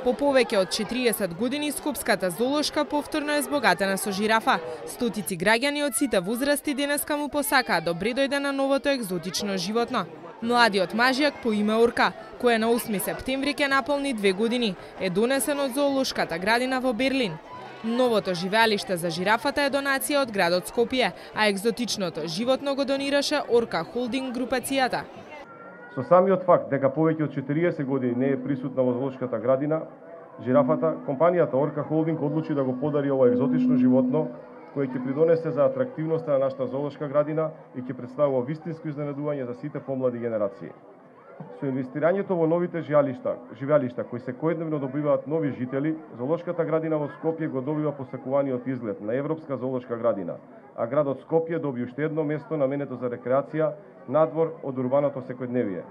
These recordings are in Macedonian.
По повеќе од 40 години Скопската зоолошка повторно е збогатена со жирафа. Стотици граѓани од сите возрасти денеска му посакаат добре дојде на новото екзотично животно. Младиот мажјак по име Орка, кој на 8 септември ќе наполни 2 години, е донесен од зоолошката градина во Берлин. Новото живеалиште за жирафата е донација од градот Скопје, а екзотичното животно го донираше Орка Холдинг групацијата. Со самиот факт дека повеќе од 40 години не е присутна во зоолошката градина, жирафата, компанијата Орка Холдинг одлучи да го подари ова екзотично животно, кој ќе придонесе за атрактивноста на нашата зоолошка градина и ќе представува вистинско изненадување за сите помлади генерации. Со инвестирањето во новите живеалишта кои секојдневно добиваат нови жители, зоолошката градина во Скопје го добива посакуваниот изглед на европска зоолошка градина, а градот Скопје доби уште едно место наменето за рекреација надвор од урбаното секојдневие.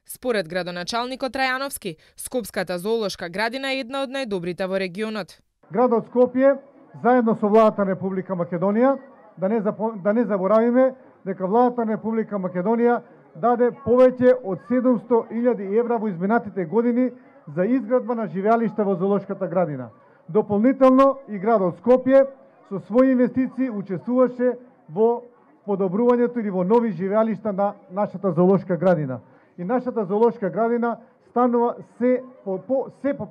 Според градоначалникот Трајановски, Скопската зоолошка градина е една од најдобрите во регионот. Градот Скопје, заедно со владата на Република Македонија, да не заборавиме дека владата на Република Македонија даде повеќе од 700.000 евра во изминатите години за изградба на живеалиште во зоолошката градина. Дополнително и градот Скопје со своји инвестиции учествуваше во подобрувањето или во нови живеалишта на нашата зоолошка градина. И нашата зоолошка градина станува се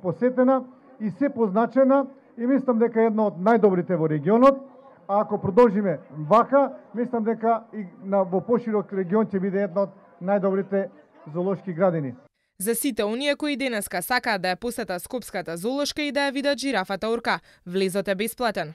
посетена и се позначена и мислам дека е една од најдобрите во регионот. А ако продолжиме вака, мислам дека и во поширок регион ќе биде една од најдобрите зоолошки градини. За сите оние кои денеска сакаат да ја посетат Скопската зоолошка и да ја видат жирафата Орка, влезот е бесплатен.